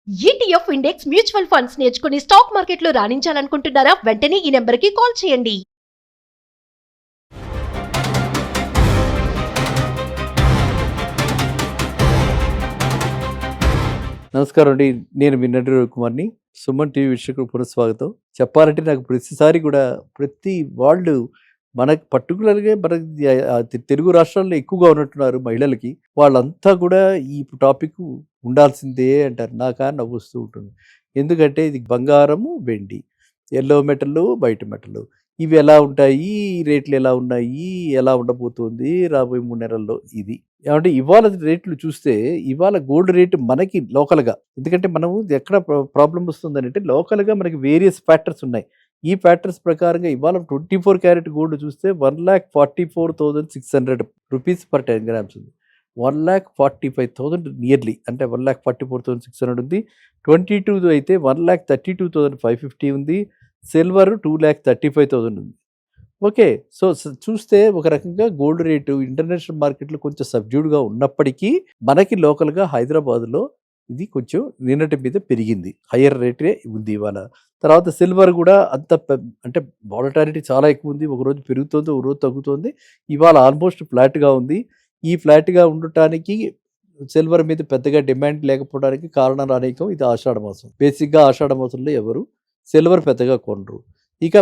ETF index mutual funds నేర్చుకుని stock మార్కెట్లో రాణించాలనుకుంటున్నారా? వెంటనే ఈ నెంబర్కి కాల్ చేయండి. నమస్కారం అండి. నేను మీ నటి రవికుమార్ని. సుమన్ టీవీ వీక్షకులకు పునఃస్వాగతం. చెప్పాలంటే నాకు ప్రతిసారి కూడా ప్రతి వాళ్ళు మనకు పర్టికులర్గా మనకి తెలుగు రాష్ట్రాల్లో ఎక్కువగా ఉన్నట్టున్నారు మహిళలకి. వాళ్ళంతా కూడా ఈ టాపిక్ ఉండాల్సిందే అంటారు. నాకా నవ్వొస్తూ ఉంటుంది. ఎందుకంటే ఇది బంగారము, వెండి, ఎల్లో మెటల్, వైట్ మెటల్ ఇవి ఎలా ఉంటాయి, రేట్లు ఎలా ఉన్నాయి, ఎలా ఉండబోతుంది రాబోయే 3 నెలల్లో ఇది. ఏమంటే ఇవాళ రేట్లు చూస్తే ఇవాళ గోల్డ్ రేటు మనకి లోకల్గా, ఎందుకంటే మనము ఎక్కడ ప్రాబ్లం వస్తుందని అంటే లోకల్గా మనకి వేరియస్ ఫ్యాక్టర్స్ ఉన్నాయి. ఈ ఫ్యాక్టర్స్ ప్రకారంగా ఇవాళ 24 క్యారెట్ గోల్డ్ చూస్తే 1,44,600 రూపీస్ పర్ 10 గ్రామ్స్ ఉంది. 1,45,000 నియర్లీ, అంటే 1,44,600 ఉంది. 22 అయితే 1,32,550 ఉంది. సిల్వర్ 2,35,000 ఉంది. ఓకే. సో చూస్తే ఒక రకంగా గోల్డ్ రేటు ఇంటర్నేషనల్ మార్కెట్లో కొంచెం సబ్డ్యూడ్గా ఉన్నప్పటికీ మనకి లోకల్గా హైదరాబాద్లో ఇది కొంచెం నిన్నటి మీద పెరిగింది. హయ్యర్ రేటే ఉంది ఇవాళ. తర్వాత సిల్వర్ కూడా అంత అంటే వాలటాలిటీ చాలా ఎక్కువ ఉంది. ఒకరోజు పెరుగుతుంది, ఒక రోజు తగ్గుతుంది. ఇవాళ ఆల్మోస్ట్ ఫ్లాట్గా ఉంది. ఈ ఫ్లాట్గా ఉండటానికి సిల్వర్ మీద పెద్దగా డిమాండ్ లేకపోవడానికి కారణాలు అనేకం. ఇది ఆషాఢ మాసం. బేసిక్గా ఆషాఢ మాసంలో ఎవరు సిల్వర్ పెద్దగా కొనరు. ఇక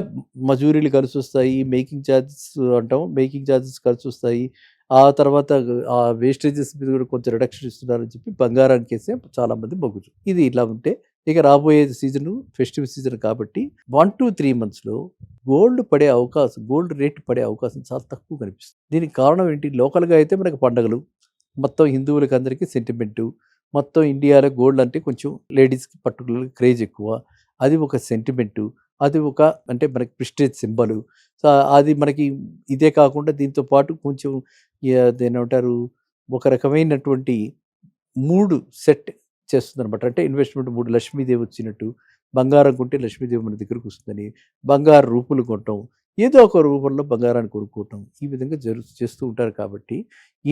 మజూరీలు కలిసి వస్తాయి, మేకింగ్ ఛార్జెస్ అంటాం, మేకింగ్ ఛార్జెస్ కలిసి వస్తాయి. ఆ తర్వాత ఆ వేస్టేజెస్ మీద కూడా కొంచెం రిడక్షన్ ఇస్తున్నారని చెప్పి బంగారానికి వేసే చాలామంది మొగ్గు. ఇది ఇలా ఉంటే ఇక రాబోయే సీజను ఫెస్టివ్ సీజన్ కాబట్టి 1 to 3 మంత్స్లో గోల్డ్ రేట్ పడే అవకాశం చాలా తక్కువ కనిపిస్తుంది. దీనికి కారణం ఏంటి? లోకల్గా అయితే మనకు పండగలు, మొత్తం హిందువులకి అందరికీ సెంటిమెంటు, మొత్తం ఇండియాలో గోల్డ్ అంటే కొంచెం లేడీస్కి పర్టికులర్గా క్రేజ్ ఎక్కువ. అది ఒక సెంటిమెంటు, అది ఒక అంటే మనకి ప్రిస్టేజ్ సింబలు. సో అది మనకి ఇదే కాకుండా దీంతో పాటు కొంచెం ఏమంటారు, ఒక రకమైనటువంటి మూడు సెట్ చేస్తుంది అనమాట. అంటే ఇన్వెస్ట్మెంట్ మూడు, లక్ష్మీదేవి వచ్చినట్టు, బంగారం కొంటే లక్ష్మీదేవి మన దగ్గరకు వస్తుందని, బంగారు రూపులు కొనటం, ఏదో ఒక రూపంలో బంగారాన్ని కొనుక్కోవటం, ఈ విధంగా చేస్తూ ఉంటారు. కాబట్టి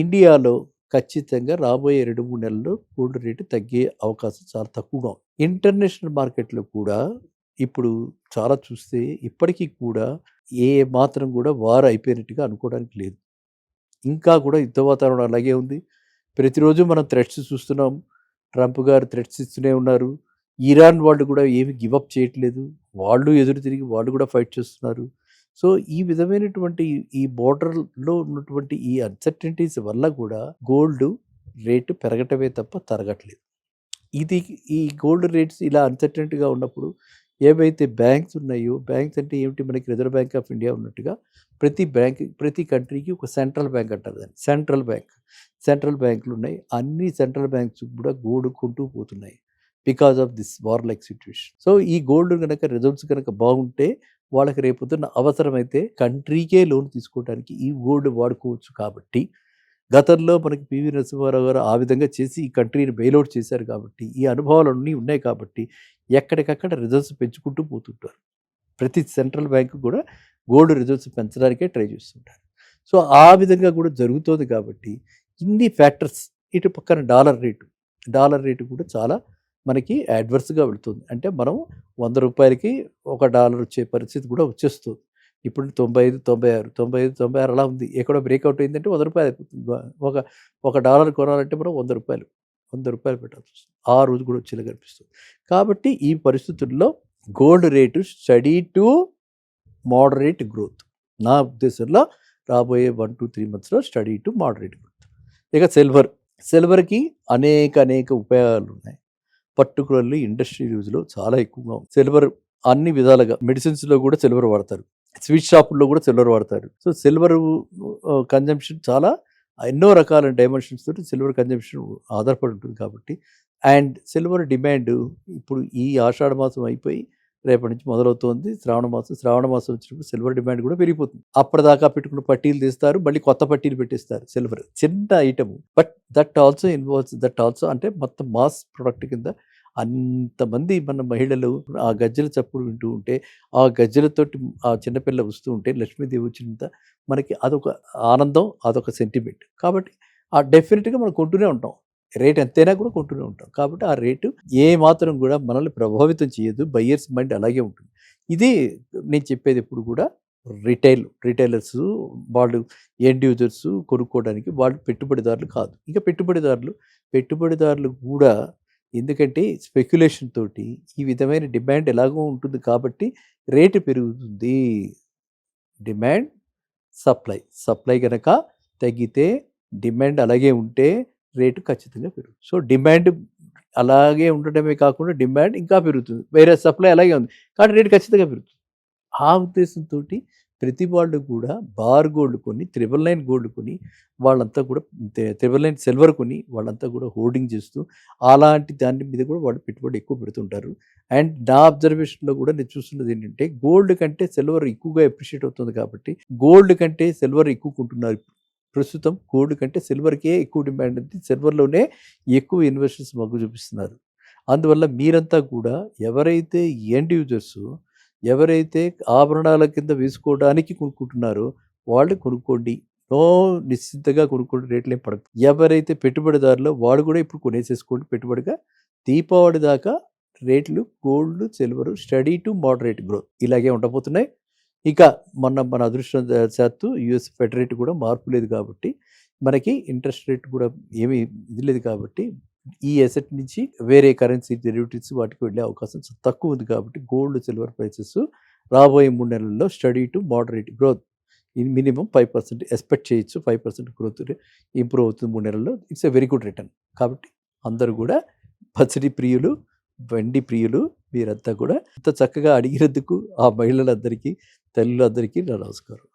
ఇండియాలో ఖచ్చితంగా రాబోయే 2-3 నెలల్లో గోల్డ్ రేటు తగ్గే అవకాశం చాలా తక్కువగా ఉంది. ఇంటర్నేషనల్ మార్కెట్లో కూడా ఇప్పుడు చాలా చూస్తే ఇప్పటికీ కూడా ఏ మాత్రం కూడా వార్ అయిపోయినట్టుగా అనుకోవడానికి లేదు. ఇంకా కూడా యుద్ధ వాతావరణం అలాగే ఉంది. ప్రతిరోజు మనం థ్రెట్స్ చూస్తున్నాం. ట్రంప్ గారు థ్రెట్స్ ఇస్తూనే ఉన్నారు. ఇరాన్ వాళ్ళు కూడా ఏమి గివప్ చేయట్లేదు. వాళ్ళు ఎదురు తిరిగి వాళ్ళు కూడా ఫైట్ చేస్తున్నారు. సో ఈ విధమైనటువంటి ఈ బోర్డర్లో ఉన్నటువంటి ఈ అన్సర్టనిటీస్ వల్ల కూడా గోల్డ్ రేటు పెరగటమే తప్ప తరగట్లేదు. ఈ గోల్డ్ రేట్స్ ఇలా అన్సర్టనిటీగా ఉన్నప్పుడు ఏవైతే బ్యాంక్స్ ఉన్నాయో, బ్యాంక్స్ అంటే ఏమిటి, మనకి రిజర్వ్ బ్యాంక్ ఆఫ్ ఇండియా ఉన్నట్టుగా ప్రతి కంట్రీకి ఒక సెంట్రల్ బ్యాంక్ అంటారు దాన్ని. సెంట్రల్ బ్యాంకులు ఉన్నాయి. అన్ని సెంట్రల్ బ్యాంక్స్ కూడా గోల్డ్ కొంటూ పోతున్నాయి because of this war like situation. So ఈ గోల్డ్ కనుక రిజల్ట్స్ కనుక బాగుంటే వాళ్ళకి రేపొద్దున్న అవసరమైతే కంట్రీకే లోన్ తీసుకోవడానికి ఈ గోల్డ్ వాడుకోవచ్చు. కాబట్టి గతంలో మనకి పివి నరసింహారావు గారు ఆ విధంగా చేసి ఈ కంట్రీని బెయిలౌట్ చేశారు. కాబట్టి ఈ అనుభవాలన్నీ ఉన్నాయి. కాబట్టి ఎక్కడికక్కడ రిజర్వ్స్ పెంచుకుంటూ పోతుంటారు. ప్రతి సెంట్రల్ బ్యాంకు కూడా గోల్డ్ రిజర్వ్స్ పెంచడానికే ట్రై చేస్తుంటారు. సో ఆ విధంగా కూడా జరుగుతుంది. కాబట్టి ఇన్ని ఫ్యాక్టర్స్, ఇటు పక్కన డాలర్ రేటు కూడా చాలా మనకి అడ్వర్స్గా వెళుతుంది. అంటే మనం 100 రూపాయలకి $1 వచ్చే పరిస్థితి కూడా వచ్చేస్తుంది. ఇప్పుడు 95, 96 అలా ఉంది. ఎక్కడో బ్రేక్అవుట్ అయిందంటే 100 రూపాయలు అయిపోతుంది. ఒక డాలర్ కొనాలంటే మనం 100 రూపాయలు పెట్టాల్సి వస్తుంది. ఆ రోజు కూడా వచ్చేలా కనిపిస్తుంది. కాబట్టి ఈ పరిస్థితుల్లో gold rate study to moderate growth. నా ఉద్దేశంలో రాబోయే 1 to 3 మంత్స్లో స్టడీ టు మోడరేట్ గ్రోత్. ఇక సిల్వర్కి అనేక ఉపయోగాలు ఉన్నాయి. పర్టికులర్లీ ఇండస్ట్రీ యూజ్లో చాలా ఎక్కువగా ఉంది. సిల్వర్ అన్ని విధాలుగా మెడిసిన్స్లో కూడా సిల్వర్ వాడతారు, స్వీట్ షాపుల్లో కూడా సిల్వర్ వాడతారు. సో సిల్వర్ కన్జంప్షన్ చాలా ఎన్నో రకాల డైమెన్షన్స్ తోటి సిల్వర్ కన్జంప్షన్ ఆధారపడి ఉంటుంది. కాబట్టి అండ్ సిల్వర్ డిమాండ్ ఇప్పుడు ఈ ఆషాఢ మాసం అయిపోయి రేపటి నుంచి మొదలవుతుంది. శ్రావణ మాసం వచ్చినప్పుడు సిల్వర్ డిమాండ్ కూడా పెరిగిపోతుంది. అప్పటిదాకా పెట్టుకున్న పట్టీలు తీస్తారు, మళ్ళీ కొత్త పట్టీలు పెట్టిస్తారు. సిల్వర్ చిన్న ఐటమ్, బట్ దట్ ఆల్సో అంటే మొత్తం మాస్ ప్రొడక్ట్ కింద అంతమంది మన మహిళలు ఆ గజ్జల చప్పుడు వింటూ ఉంటే, ఆ గజ్జలతోటి ఆ చిన్నపిల్ల వస్తూ ఉంటే, లక్ష్మీదేవి వచ్చినంత మనకి అదొక ఆనందం, అదొక సెంటిమెంట్. కాబట్టి డెఫినెట్గా మనం కొంటూనే ఉంటాం. రేట్ ఎంతైనా కూడా కొంటూనే ఉంటాం. కాబట్టి ఆ రేటు ఏ మాత్రం కూడా మనల్ని ప్రభావితం చేయదు. బయ్యర్స్ మైండ్ అలాగే ఉంటుంది. ఇది నేను చెప్పేది ఎప్పుడు కూడా రిటైలర్స్ వాళ్ళు ఎండ్ యూజర్స్ కొనుక్కోవడానికి వాళ్ళు పెట్టుబడిదారులు కాదు. ఇంకా పెట్టుబడిదారులు కూడా ఎందుకంటే స్పెక్యులేషన్ తోటి ఈ విధమైన డిమాండ్ ఎలాగో ఉంటుంది కాబట్టి రేటు పెరుగుతుంది. డిమాండ్ సప్లై కనుక తగ్గితే డిమాండ్ అలాగే ఉంటే రేటు ఖచ్చితంగా పెరుగుతుంది. సో డిమాండ్ అలాగే ఉండడమే కాకుండా డిమాండ్ ఇంకా పెరుగుతుంది. వేరే సప్లై అలాగే ఉంది కానీ రేటు ఖచ్చితంగా పెరుగుతుంది. ఆ ఉద్దేశంతో ప్రతి వాళ్ళు కూడా బార్ గోల్డ్ కొని 999 గోల్డ్ కొని వాళ్ళంతా కూడా 999 సిల్వర్ కొని వాళ్ళంతా కూడా హోల్డింగ్ చేస్తూ అలాంటి దాని మీద కూడా వాళ్ళు పెట్టుబడి ఎక్కువ పెడుతుంటారు. అండ్ నా అబ్జర్వేషన్లో కూడా నేను చూస్తున్నది ఏంటంటే గోల్డ్ కంటే సిల్వర్ ఎక్కువగా అప్రిషియేట్ అవుతుంది కాబట్టి గోల్డ్ కంటే సిల్వర్ ఎక్కువ కొంటున్నారు. ప్రస్తుతం గోల్డ్ కంటే సిల్వర్కే ఎక్కువ డిమాండ్ ఉంది. సిల్వర్లోనే ఎక్కువ ఇన్వెస్టర్స్ మొగ్గు చూపిస్తున్నారు. అందువల్ల మీరంతా కూడా ఎవరైతే ఎండ్ యూజర్స్ ఎవరైతే ఆభరణాల కింద వేసుకోవడానికి కొనుక్కుంటున్నారో వాళ్ళు కొనుక్కోండి. నిశ్చింతగా కొనుక్కోండి, రేట్లు ఏం పడదు. ఎవరైతే పెట్టుబడిదారులో వాళ్ళు కూడా ఇప్పుడు కొనేసేసుకోండి పెట్టుబడిగా. దీపావళి దాకా రేట్లు gold silver study to moderate growth ఇలాగే ఉండబోతున్నాయి. ఇక మన అదృష్టం శాత్తు యుఎస్ ఫెడ్ రేట్ కూడా మార్పు లేదు కాబట్టి మనకి ఇంట్రెస్ట్ రేట్ కూడా ఏమీ ఇది లేదు కాబట్టి ఈ అసెట్ నుంచి వేరే కరెన్సీ డెరివేటివ్స్ వాటికి వెళ్ళే అవకాశం తక్కువ ఉంది కాబట్టి గోల్డ్ సిల్వర్ ప్రైసెస్ రాబోయే 3 నెలల్లో study to moderate growth minimum 5% expect చేయొచ్చు. 5% గ్రోత్ ఇంప్రూవ్ అవుతుంది 3 నెలల్లో. It's a very good return. కాబట్టి అందరూ కూడా పసిడి ప్రియులు వెండి ప్రియులు మీరంతా కూడా ఇంత చక్కగా అడిగినందుకు ఆ మహిళలందరికీ తల్లులందరికీ నా నమస్కారం.